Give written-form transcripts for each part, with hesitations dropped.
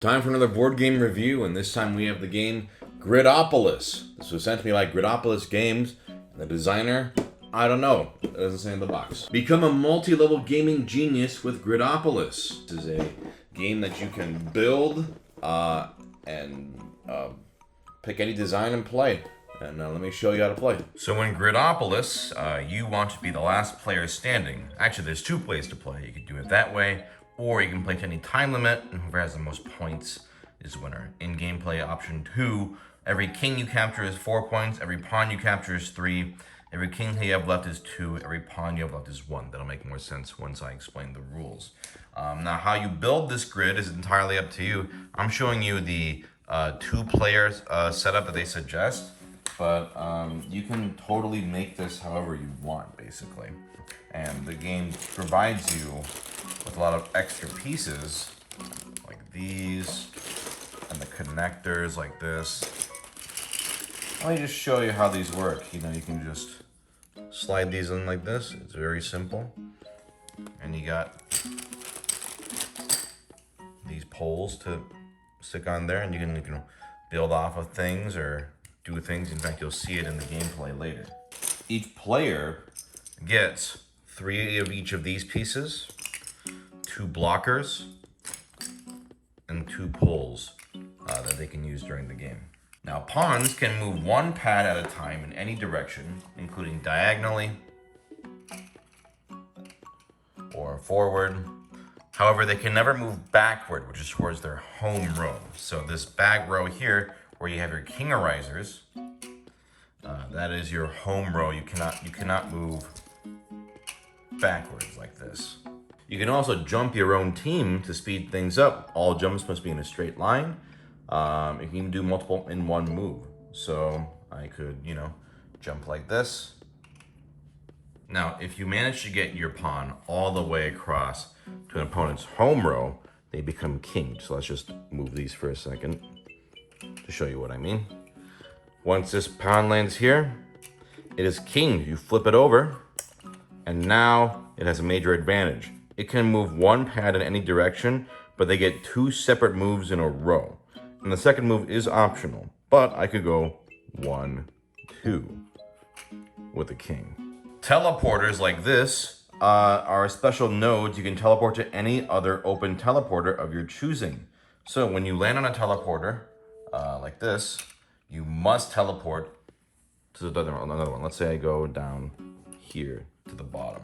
Time for another board game review, and this time we have the game Gridopolis. This was sent to me by Gridopolis Games, and the designer, I don't know, it doesn't say in the box. Become a multi-level gaming genius with Gridopolis. This is a game that you can build and pick any design and play. And let me show you how to play. So in Gridopolis, you want to be the last player standing. Actually, there's two ways to play. You could do it that way, or you can play to any time limit, and whoever has the most points is winner. In gameplay, option 2, every king you capture is 4 points, every pawn you capture is 3, every king you have left is 2, every pawn you have left is 1. That'll make more sense once I explain the rules. Now, how you build this grid is entirely up to you. I'm showing you the 2-player setup that they suggest, but you can totally make this however you want, basically. And the game provides you with a lot of extra pieces, like these, and the connectors like this. Let me just show you how these work. You know, you can just slide these in like this. It's very simple. And you got these poles to stick on there, and you can build off of things or do things. In fact, you'll see it in the gameplay later. Each player gets 3 of each of these pieces, 2 blockers, and 2 poles that they can use during the game. Now, pawns can move 1 pad at a time in any direction, including diagonally or forward. However, they can never move backward, which is towards their home row. So this back row here, where you have your king arisers, that is your home row. You cannot move backwards like this. You can also jump your own team to speed things up. All jumps must be in a straight line. You can do multiple in one move. So I could, jump like this. Now, if you manage to get your pawn all the way across to an opponent's home row, they become king. So let's just move these for a second to show you what I mean. Once this pawn lands here, it is king. You flip it over, and now it has a major advantage. It can move 1 pad in any direction, but they get 2 separate moves in a row. And the second move is optional, but I could go 1, 2 with a king. Teleporters like this are special nodes. You can teleport to any other open teleporter of your choosing. So when you land on a teleporter like this, you must teleport to another one. Let's say I go down here to the bottom.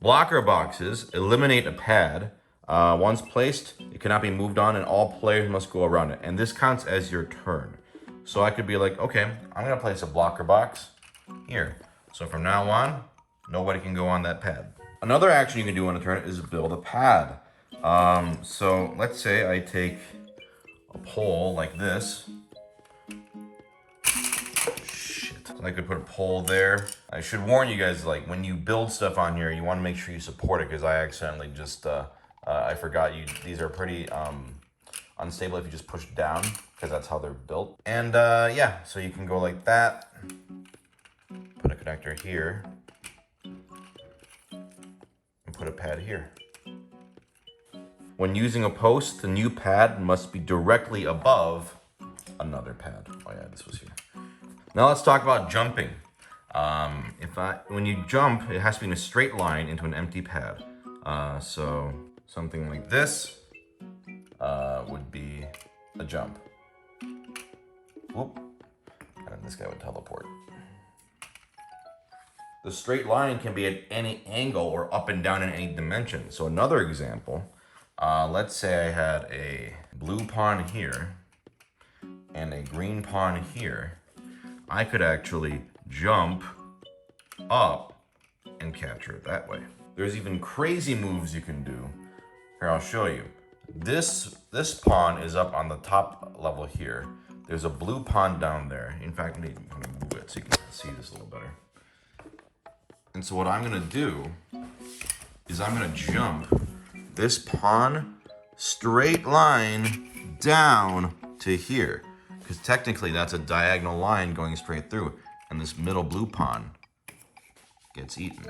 Blocker boxes eliminate a pad. Once placed, it cannot be moved on, and all players must go around it. And this counts as your turn. So I could be like, okay, I'm gonna place a blocker box here. So from now on, nobody can go on that pad. Another action you can do on a turn is build a pad. So let's say I take a pole like this. Shit. So I could put a pole there. I should warn you guys, like, when you build stuff on here, you want to make sure you support it, because I accidentally just, I forgot these are pretty unstable if you just push down, because that's how they're built. And yeah, so you can go like that. Put a connector here. And put a pad here. When using a post, the new pad must be directly above another pad. Oh yeah, this was here. Now let's talk about jumping. When you jump, it has to be in a straight line into an empty pad. So something like this would be a jump. Whoop. And then this guy would teleport. The straight line can be at any angle or up and down in any dimension. So another example, let's say I had a blue pawn here and a green pawn here. I could actually jump up and capture it that way. There's even crazy moves you can do. Here, I'll show you. This pawn is up on the top level here. There's a blue pawn down there. In fact, I'm gonna move it so you can see this a little better. And so what I'm gonna do is I'm gonna jump this pawn straight line down to here, because technically that's a diagonal line going straight through, and this middle blue pawn gets eaten.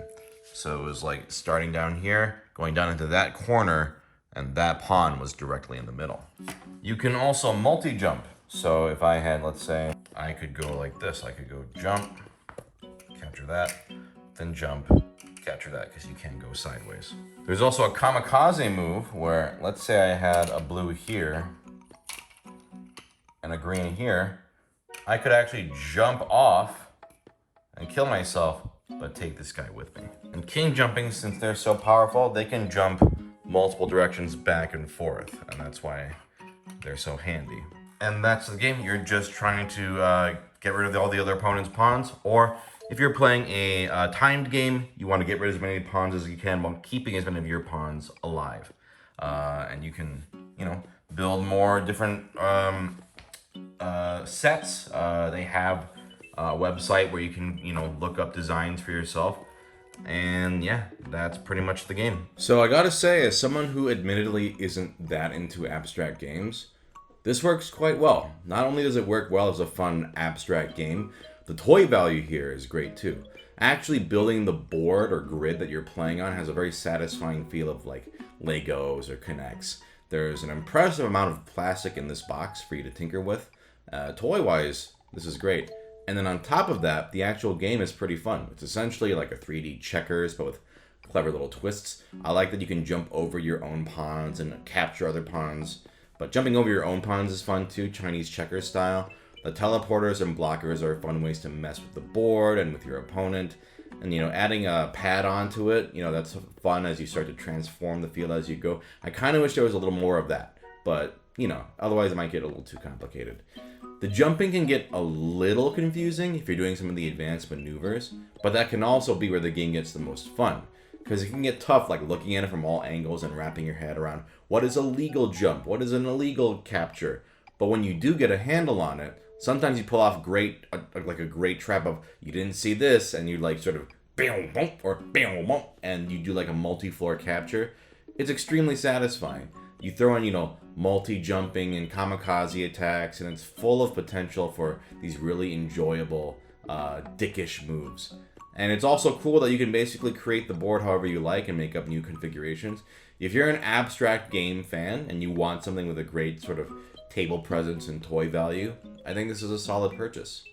So it was like starting down here, going down into that corner, and that pawn was directly in the middle. You can also multi-jump. So if I had, let's say, I could go like this. I could go jump, capture that, then jump, capture that, because you can go sideways. There's also a kamikaze move where, let's say I had a blue here and a green here. I could actually jump off and kill myself, but take this guy with me. And king jumping, since they're so powerful, they can jump multiple directions back and forth, and that's why they're so handy. And that's the game. You're just trying to get rid of all the other opponent's pawns, or if you're playing a timed game, you want to get rid of as many pawns as you can while keeping as many of your pawns alive. And you can, build more different sets. They have a website where you can, look up designs for yourself. And yeah, that's pretty much the game. So I gotta say, as someone who admittedly isn't that into abstract games, this works quite well. Not only does it work well as a fun abstract game, the toy value here is great too. Actually building the board or grid that you're playing on has a very satisfying feel of like Legos or Connects. There's an impressive amount of plastic in this box for you to tinker with. Toy-wise, this is great. And then on top of that, the actual game is pretty fun. It's essentially like a 3D checkers, but with clever little twists. I like that you can jump over your own pawns and capture other pawns. But jumping over your own pawns is fun too, Chinese checkers style. The teleporters and blockers are fun ways to mess with the board and with your opponent. And, adding a pad onto it, that's fun as you start to transform the field as you go. I kind of wish there was a little more of that. But, otherwise it might get a little too complicated. The jumping can get a little confusing if you're doing some of the advanced maneuvers. But that can also be where the game gets the most fun. Because it can get tough, like looking at it from all angles and wrapping your head around what is a legal jump, what is an illegal capture. But when you do get a handle on it, sometimes you pull off a great trap of you didn't see this, and you like sort of and you do like a multi-floor capture. It's extremely satisfying. You throw in, multi-jumping and kamikaze attacks, and it's full of potential for these really enjoyable, dickish moves. And it's also cool that you can basically create the board however you like and make up new configurations. If you're an abstract game fan and you want something with a great sort of table presence and toy value, I think this is a solid purchase.